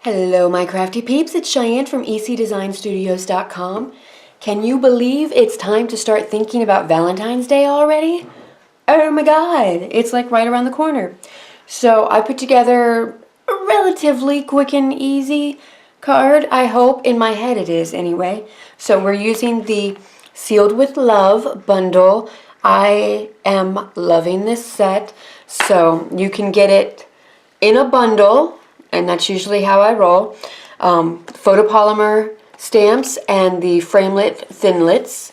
Hello my crafty peeps, it's Cheyenne from ecdesignstudios.com. Can you believe it's time to start thinking about Valentine's Day already? Oh my god, it's like right around the corner. So I put together a relatively quick and easy card, I hope. In my head it is anyway. So we're using the Sealed with Love bundle. I am loving this set. So you can get it in a bundle, and that's usually how I roll. Photopolymer stamps and the framelit thinlits.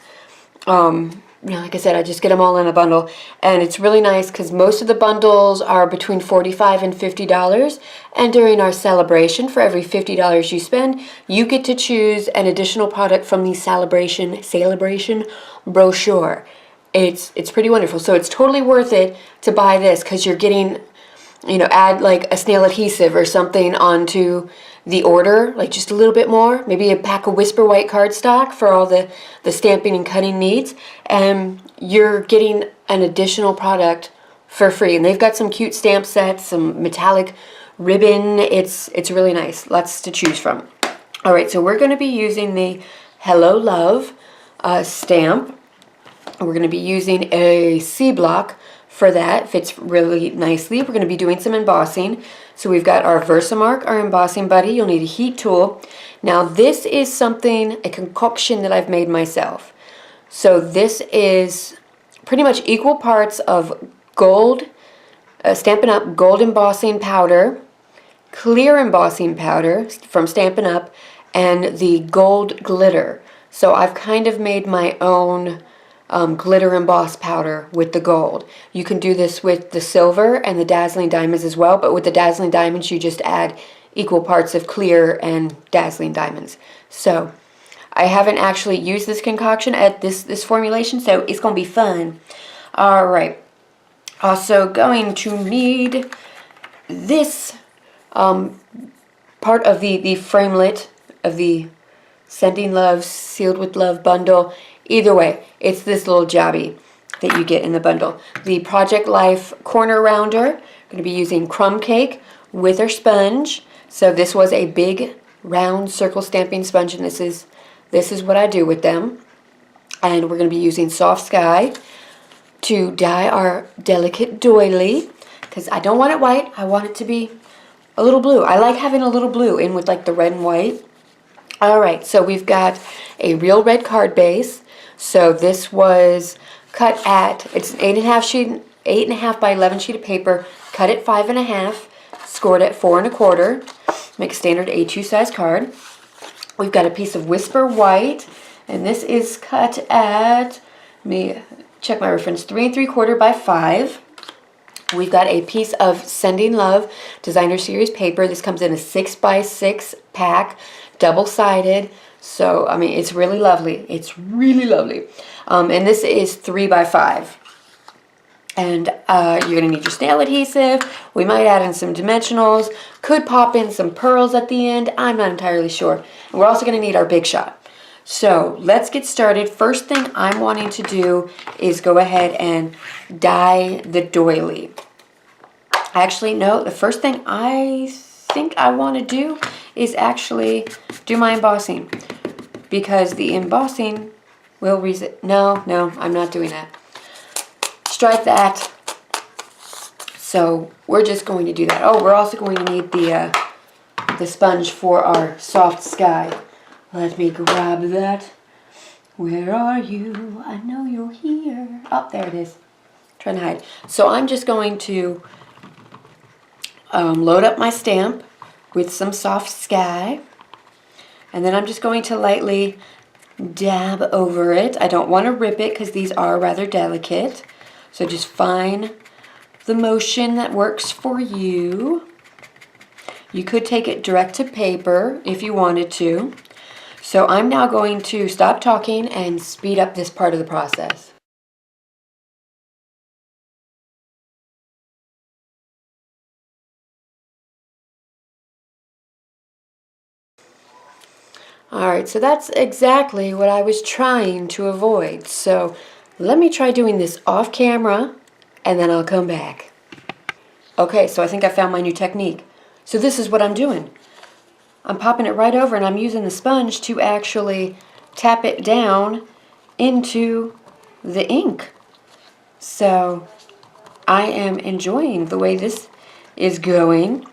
Like I said, I just get them all in a bundle, and it's really nice because most of the bundles are between $45 and $50, and during our celebration, for every $50 you spend, you get to choose an additional product from the celebration brochure. It's pretty wonderful. So it's totally worth it to buy this because you're getting, add like a snail adhesive or something onto the order, like just a little bit more, maybe a pack of Whisper White cardstock for all the stamping and cutting needs, and you're getting an additional product for free. And they've got some cute stamp sets, some metallic ribbon. It's really nice, lots to choose from. All right, so we're going to be using the Hello Love stamp. We're going to be using a C block for that. Fits really nicely. We're going to be doing some embossing. So we've got our Versamark, our embossing buddy. You'll need a heat tool. Now this is a concoction that I've made myself. So this is pretty much equal parts of gold, Stampin' Up gold embossing powder, clear embossing powder from Stampin' Up, and the gold glitter. So I've kind of made my own glitter emboss powder with the gold. You can do this with the silver and the dazzling diamonds as well, but with the dazzling diamonds you just add equal parts of clear and dazzling diamonds. So I haven't actually used this concoction at this formulation, so it's going to be fun. Alright, also going to need this part of the framelit of the Sending Love Sealed with Love bundle. Either way, it's this little jobby that you get in the bundle. The Project Life corner rounder. I'm going to be using crumb cake with our sponge. So this was a big round circle stamping sponge, and this is what I do with them. And we're going to be using Soft Sky to dye our delicate doily, because I don't want it white. I want it to be a little blue. I like having a little blue in with like the red and white. Alright, so we've got a real red card base. So this was cut at, it's an 8.5 by 11 sheet of paper, cut at 5.5, scored at 4 1/4. Make a standard A2 size card. We've got a piece of Whisper White, and this is cut at, let me check my reference, 3 3/4 by 5. We've got a piece of Sending Love Designer Series paper. This comes in a 6 by 6 pack, double-sided. So, I mean, it's really lovely. It's really lovely. And this is 3 by 5. And you're going to need your snail adhesive. We might add in some dimensionals. Could pop in some pearls at the end. I'm not entirely sure. And we're also going to need our Big Shot. So, let's get started. First thing I'm wanting to do is go ahead and dye the doily. Actually, no. The first thing I think I want to do is actually do my embossing, because the embossing will no, I'm not doing that. Strike that. So we're just going to do that. Oh, we're also going to need the sponge for our Soft Sky. Let me grab that. Where are you? I know you're here. Oh, there it is. Trying to hide. So I'm just going to load up my stamp with some Soft Sky, and then I'm just going to lightly dab over it. I don't want to rip it because these are rather delicate, so just find the motion that works for you. You could take it direct to paper if you wanted to. So I'm now going to stop talking and speed up this part of the process. Alright, so that's exactly what I was trying to avoid. So let me try doing this off camera, and then I'll come back. Okay, so I think I found my new technique. So this is what I'm doing. I'm popping it right over and I'm using the sponge to actually tap it down into the ink. So I am enjoying the way this is going.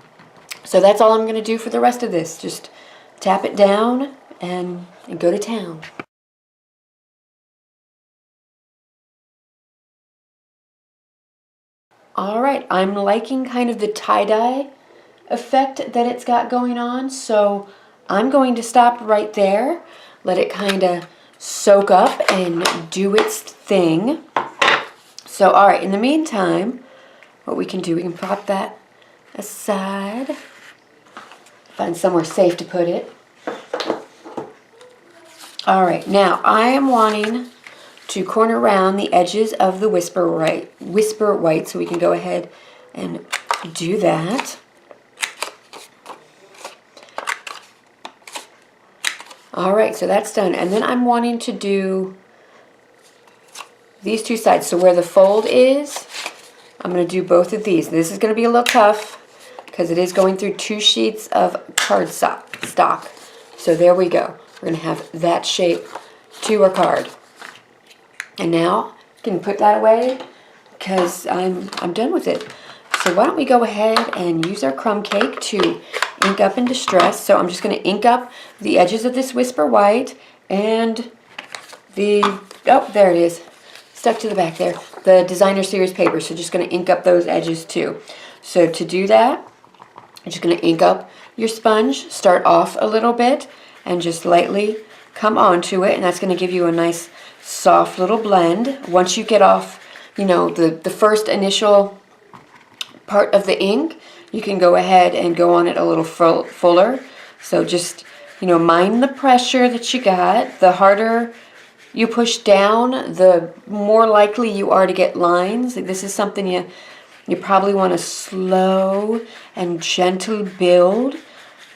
So that's all I'm going to do for the rest of this. Just tap it down and go to town. Alright, I'm liking kind of the tie-dye effect that it's got going on, so I'm going to stop right there, let it kind of soak up and do its thing. So alright, in the meantime, what we can do, we can pop that aside, find somewhere safe to put it. Alright, now I am wanting to corner around the edges of the Whisper White, so we can go ahead and do that. Alright, so that's done. And then I'm wanting to do these two sides. So where the fold is, I'm going to do both of these. This is going to be a little tough because it is going through 2 sheets of cardstock. So there we go. We're going to have that shape to our card. And now I can put that away because I'm done with it. So why don't we go ahead and use our crumb cake to ink up in Distress. So I'm just going to ink up the edges of this Whisper White and the, oh, there it is, stuck to the back there, the Designer Series paper. So just going to ink up those edges too. So to do that, you're just going to ink up your sponge, start off a little bit, and just lightly come onto it, and that's going to give you a nice soft little blend. Once you get off, you know, the first initial part of the ink, you can go ahead and go on it a little fuller. So just, you know, mind the pressure that you got. The harder you push down, the more likely you are to get lines. This is something you probably want to slow and gentle build.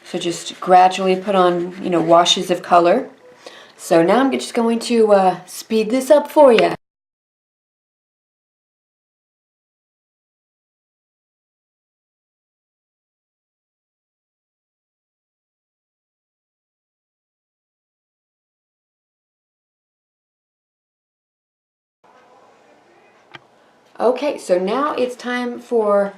So just gradually put on, you know, washes of color. So now I'm just going to speed this up for you. Okay, so now it's time for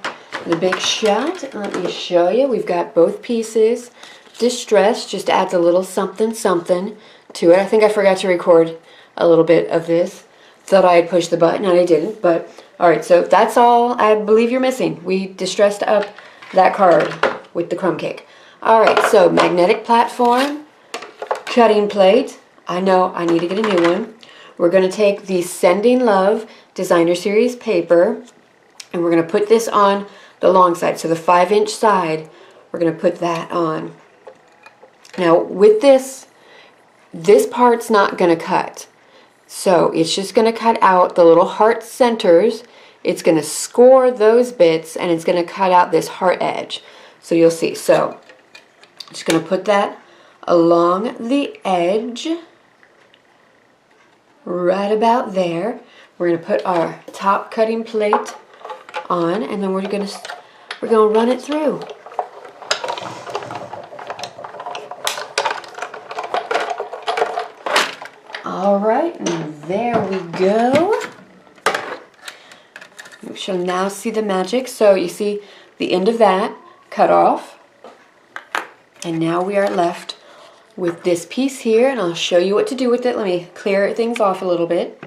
the big shot. Let me show you. We've got both pieces. Distress just adds a little something something to it. I think I forgot to record a little bit of this. Thought I had pushed the button and I didn't, but alright, so that's all I believe you're missing. We distressed up that card with the crumb cake. Alright, so magnetic platform, cutting plate. I know I need to get a new one. We're going to take the Sending Love Designer Series paper and we're going to put this on the long side. So the 5-inch side, we're going to put that on. Now with this part's not going to cut. So it's just going to cut out the little heart centers. It's going to score those bits and it's going to cut out this heart edge. So you'll see. So I'm just going to put that along the edge. Right about there. We're going to put our top cutting plate on and then we're going to run it through. All right, and there we go. We shall now see the magic. So you see the end of that cut off. And now we are left with this piece here, and I'll show you what to do with it. Let me clear things off a little bit.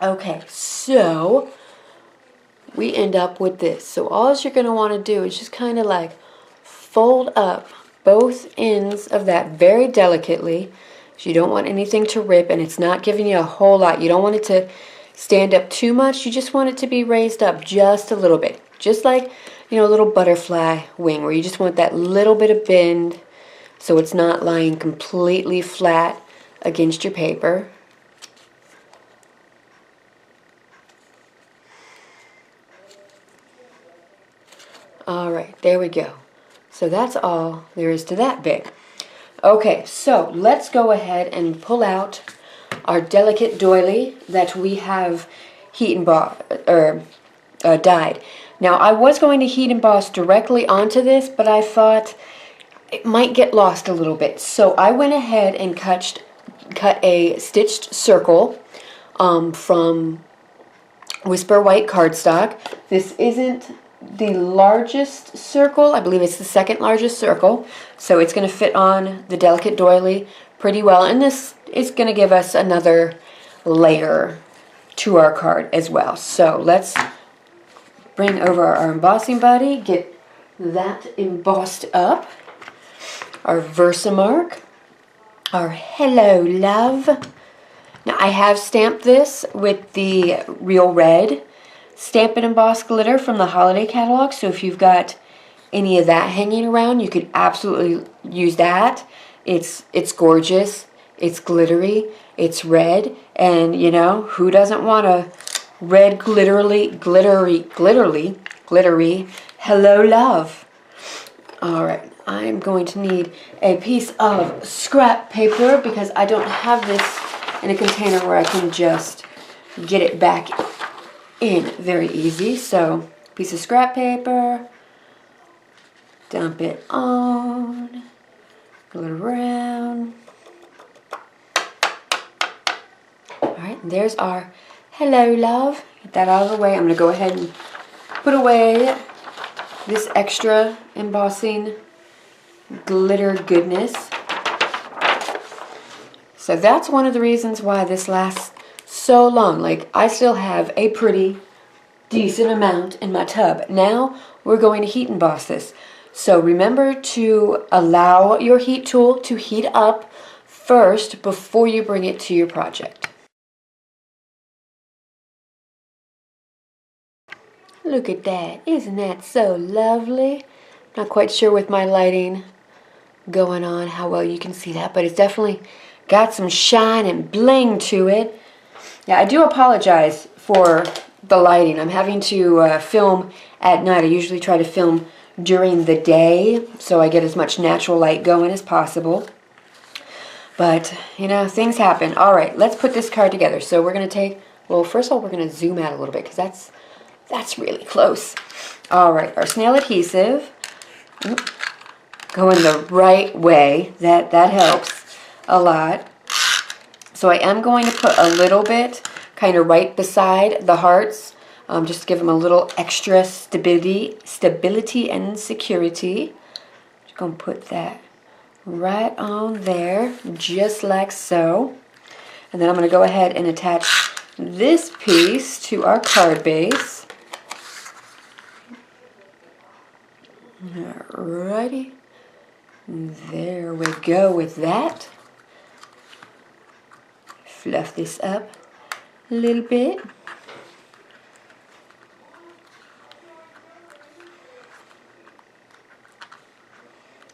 Okay, so we end up with this. So all you're going to want to do is just kind of like fold up both ends of that very delicately. So you don't want anything to rip, and it's not giving you a whole lot. You don't want it to stand up too much. You just want it to be raised up just a little bit. Just like, you know, a little butterfly wing where you just want that little bit of bend so it's not lying completely flat against your paper. Alright, there we go. So that's all there is to that bit. Okay, so let's go ahead and pull out our delicate doily that we have heat embossed, dyed. Now I was going to heat emboss directly onto this, but I thought, it might get lost a little bit. So I went ahead and cut a stitched circle from Whisper White cardstock. This isn't the largest circle. I believe it's the second largest circle. So it's going to fit on the delicate doily pretty well. And this is going to give us another layer to our card as well. So let's bring over our embossing buddy, get that embossed up. Our Versamark, our Hello Love. Now I have stamped this with the Real Red Stampin' Emboss glitter from the holiday catalog, so if you've got any of that hanging around, you could absolutely use that. It's gorgeous, it's glittery, it's red, and you know, who doesn't want a red glittery Hello Love. Alright, I'm going to need a piece of scrap paper because I don't have this in a container where I can just get it back in very easy. So, piece of scrap paper, dump it on, go around. Alright, there's our Hello Love. Get that out of the way. I'm going to go ahead and put away this extra embossing glitter goodness. So that's one of the reasons why this lasts so long. Like, I still have a pretty decent amount in my tub. Now we're going to heat emboss this. So remember to allow your heat tool to heat up first before you bring it to your project. Look at that. Isn't that so lovely? Not quite sure with my lighting going on how well you can see that, but it's definitely got some shine and bling to it. Yeah, I do apologize for the lighting. I'm having to film at night. I usually try to film during the day so I get as much natural light going as possible. But, you know, things happen. Alright, let's put this card together. So we're going to take, well, first of all, we're going to zoom out a little bit because that's really close. Alright, our snail adhesive. Going the right way. That helps a lot. So I am going to put a little bit kind of right beside the hearts, just to give them a little extra stability and security. Just going to put that right on there, just like so. And then I'm going to go ahead and attach this piece to our card base. Alrighty. There we go with that. Fluff this up a little bit.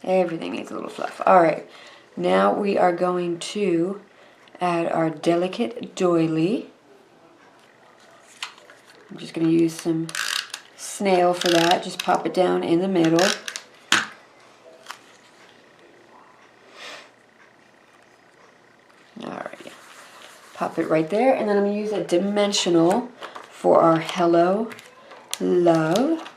Everything needs a little fluff. Alright, now we are going to add our delicate doily. I'm just going to use some snail for that. Just pop it down in the middle. Alright, pop it right there, and then I'm going to use a dimensional for our Hello Love.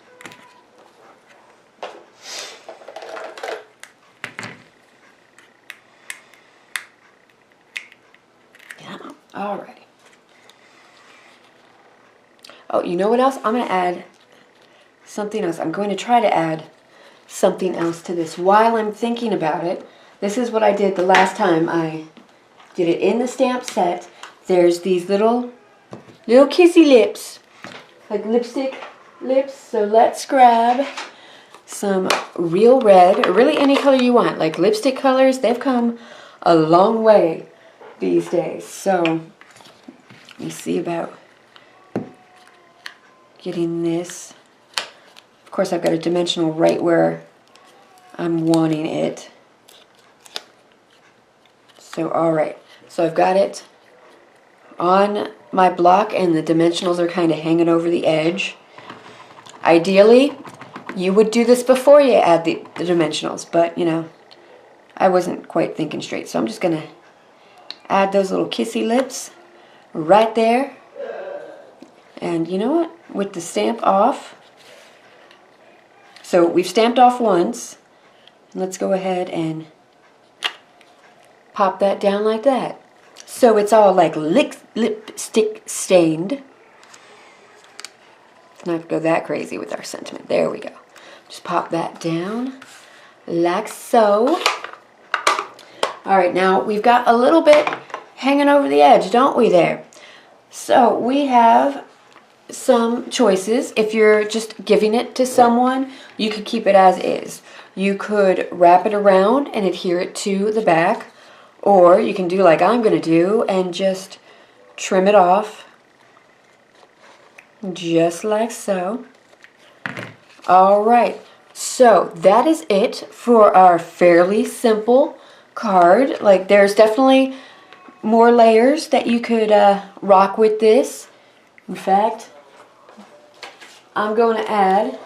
Alrighty. Oh, you know what else? I'm going to add something else. I'm going to try to add something else to this while I'm thinking about it. This is what I did the last time I did it in the stamp set. There's these little kissy lips, like lipstick lips. So let's grab some Real Red, or really any color you want. Like lipstick colors, they've come a long way these days. So let me see about getting this. Of course, I've got a dimensional right where I'm wanting it. So alright, so I've got it on my block and the dimensionals are kind of hanging over the edge. Ideally, you would do this before you add the dimensionals, but you know, I wasn't quite thinking straight. So I'm just going to add those little kissy lips right there. And you know what? With the stamp off, so we've stamped off once. let's go ahead and pop that down like that. So it's all like lipstick stained. Let's not go that crazy with our sentiment. There we go. Just pop that down like so. All right, now we've got a little bit hanging over the edge, don't we there? So we have some choices. If you're just giving it to someone, you could keep it as is. You could wrap it around and adhere it to the back, or you can do like I'm going to do and just trim it off, just like so. All right, so that is it for our fairly simple card. Like, there's definitely more layers that you could rock with this. In fact, I'm going to add,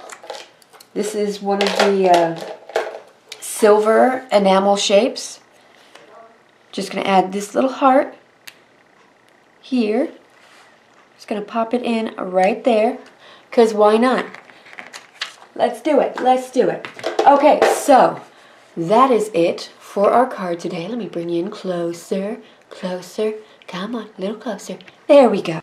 this is one of the silver enamel shapes. Just going to add this little heart here. Just going to pop it in right there, because why not? Let's do it. Let's do it. Okay, so that is it for our card today. Let me bring you in closer, closer. Come on, a little closer. There we go.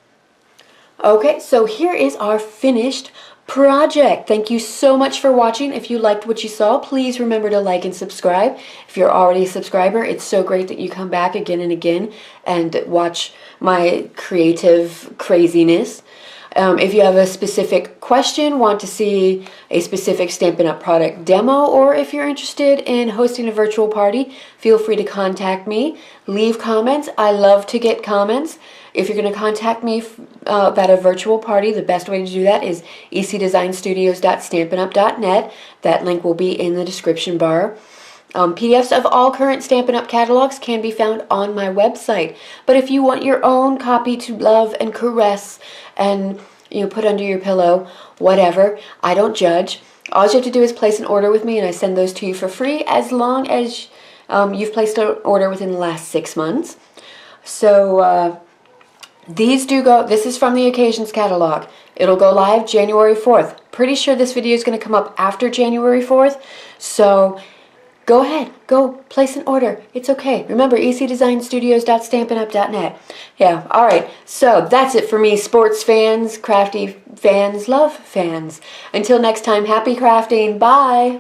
Okay, so here is our finished project. Thank you so much for watching. If you liked what you saw, please remember to like and subscribe. If you're already a subscriber, it's so great that you come back again and again and watch my creative craziness. If you have a specific question, want to see a specific Stampin' Up! Product demo, or if you're interested in hosting a virtual party, feel free to contact me. Leave comments. I love to get comments. If you're going to contact me about a virtual party, the best way to do that is ecdesignstudios.stampinup.net. That link will be in the description bar. PDFs of all current Stampin' Up! Catalogs can be found on my website. But if you want your own copy to love and caress and put under your pillow, whatever, I don't judge. All you have to do is place an order with me, and I send those to you for free as long as you've placed an order within the last 6 months. So these do go, this is from the Occasions catalog. It'll go live January 4th. Pretty sure this video is going to come up after January 4th. So go ahead, go place an order. It's okay. Remember, ecdesignstudios.stampinup.net. Yeah, all right. So that's it for me, sports fans, crafty fans, love fans. Until next time, happy crafting. Bye.